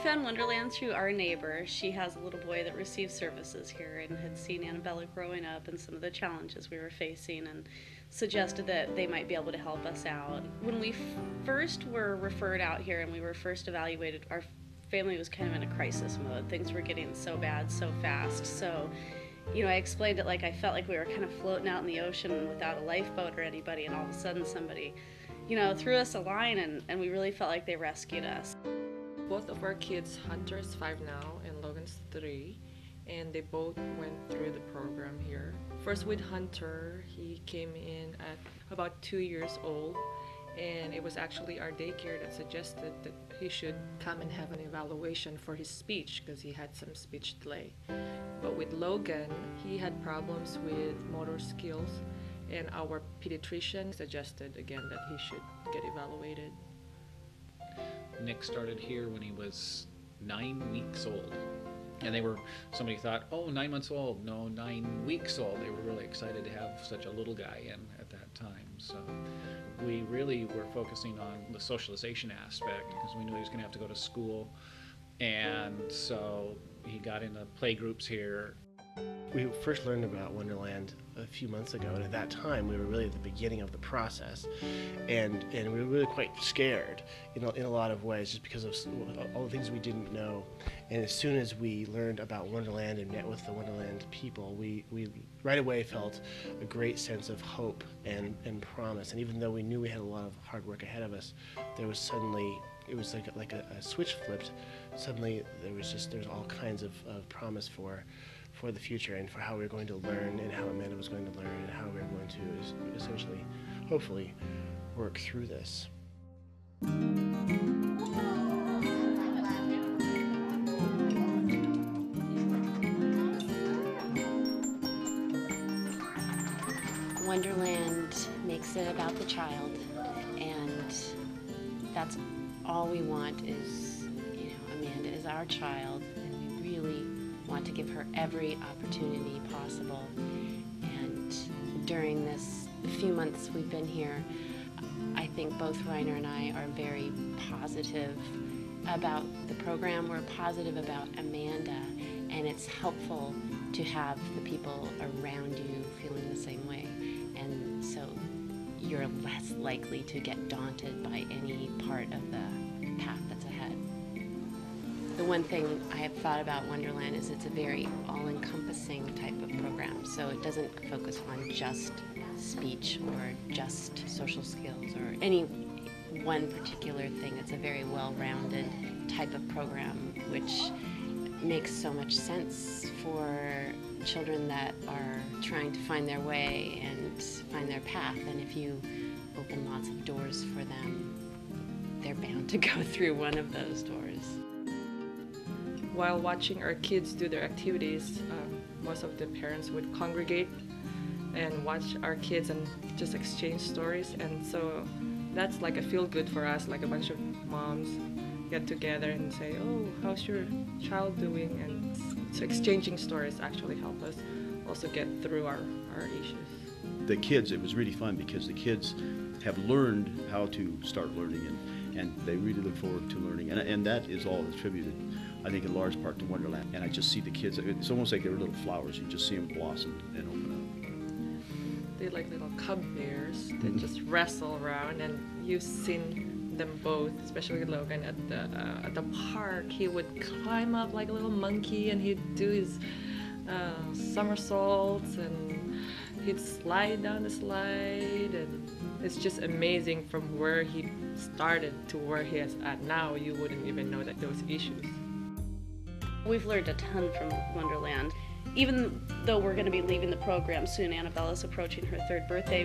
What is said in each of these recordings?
found Wonderland through our neighbor. She has a little boy that receives services here and had seen Annabella growing up and some of the challenges we were facing and suggested that they might be able to help us out. When we first were referred out here and we were first evaluated, our family was kind of in a crisis mode. Things were getting so bad so fast. So, you know, I explained it like I felt like we were kind of floating out in the ocean without a lifeboat or anybody, and all of a sudden somebody, you know, threw us a line and we really felt like they rescued us. Both of our kids, Hunter is 5 now and Logan's 3, and they both went through the program here. First with Hunter, he came in at about 2 years old, and it was actually our daycare that suggested that he should come and have an evaluation for his speech because he had some speech delay. But with Logan, he had problems with motor skills, and our pediatrician suggested again that he should get evaluated. Nick started here when he was 9 weeks old. And somebody thought, oh, 9 months old. No, 9 weeks old. They were really excited to have such a little guy in at that time. So we really were focusing on the socialization aspect because we knew he was going to have to go to school. And so he got into play groups here. We first learned about Wonderland a few months ago, and at that time we were really at the beginning of the process, and we were really quite scared in a lot of ways just because of all the things we didn't know. And as soon as we learned about Wonderland and met with the Wonderland people, we right away felt a great sense of hope and promise. And even though we knew we had a lot of hard work ahead of us, there was suddenly, it was like a switch flipped. Suddenly there was all kinds of promise for the future and for how we were going to learn and how Amanda was going to learn and how we were going to essentially, hopefully, work through this. Wonderland makes it about the child, and that's all we want is, you know, Amanda is our child, and we really want to give her every opportunity possible. And during this few months we've been here, I think both Reiner and I are very positive about the program. We're positive about Amanda, and it's helpful to have the people around you feeling the same way. And so you're less likely to get daunted by any part of the path that's ahead. The one thing I have thought about Wonderland is it's a very all-encompassing type of program. So it doesn't focus on just speech or just social skills or any one particular thing. It's a very well-rounded type of program, which makes so much sense for children that are trying to find their way and find their path. And if you open lots of doors for them, they're bound to go through one of those doors. While watching our kids do their activities, most of the parents would congregate and watch our kids and just exchange stories. And so that's like a feel-good for us, like a bunch of moms get together and say, oh, how's your child doing? And so exchanging stories actually help us also get through our issues. The kids, it was really fun because the kids have learned how to start learning, and they really look forward to learning. And that is all attributed, I think, in large part to Wonderland. And I just see the kids, it's almost like they're little flowers. You just see them blossom and open up. They're like little cub bears that just wrestle around, and you've seen them both, especially Logan at the park. He would climb up like a little monkey, and he'd do his somersaults, and he'd slide down the slide, and it's just amazing from where he started to where he is at now. You wouldn't even know that those issues. We've learned a ton from Wonderland. Even though we're going to be leaving the program soon, Annabella's approaching her 3rd birthday,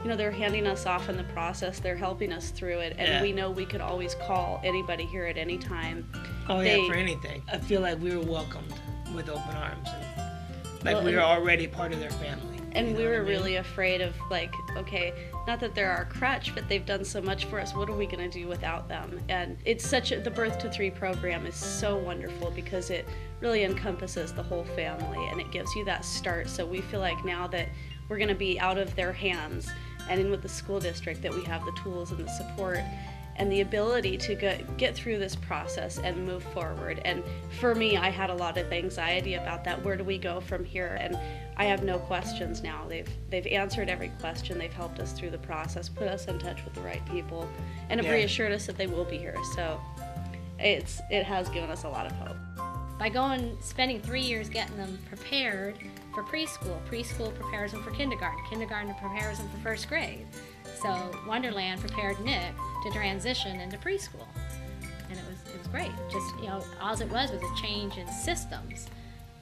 they're handing us off in the process, they're helping us through it, and we know we could always call anybody here at any time. Oh yeah, for anything. I feel like we were welcomed with open arms, and like we were already part of their family. And we were really afraid of, like, okay, not that they're our crutch, but they've done so much for us. What are we going to do without them? And it's the Birth to 3 program is so wonderful because it really encompasses the whole family, and it gives you that start. So we feel like now that we're going to be out of their hands and in with the school district, that we have the tools and the support and the ability to get through this process and move forward. And for me, I had a lot of anxiety about that. Where do we go from here? And I have no questions now. They've answered every question. They've helped us through the process, put us in touch with the right people, and have reassured us that they will be here. So it has given us a lot of hope. By spending 3 years getting them prepared for preschool. Preschool prepares them for kindergarten. Kindergarten prepares them for first grade. So Wonderland prepared Nick to transition into preschool, and it was great. Just, you know, all it was a change in systems,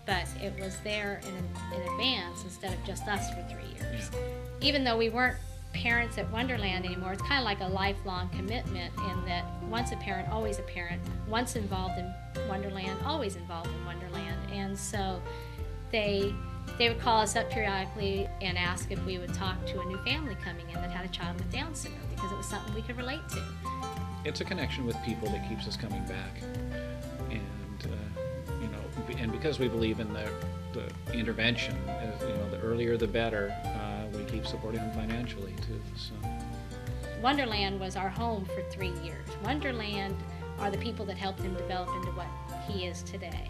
but it was there in advance instead of just us for 3 years. Yeah. Even though we weren't parents at Wonderland anymore, it's kind of like a lifelong commitment in that once a parent, always a parent. Once involved in Wonderland, always involved in Wonderland. And so they would call us up periodically and ask if we would talk to a new family coming in that had a child with Down syndrome, because it was something we could relate to. It's a connection with people that keeps us coming back, and you know, and because we believe in the intervention, you know, the earlier the better. We keep supporting them financially too. So Wonderland was our home for 3 years. Wonderland are the people that helped him develop into what he is today.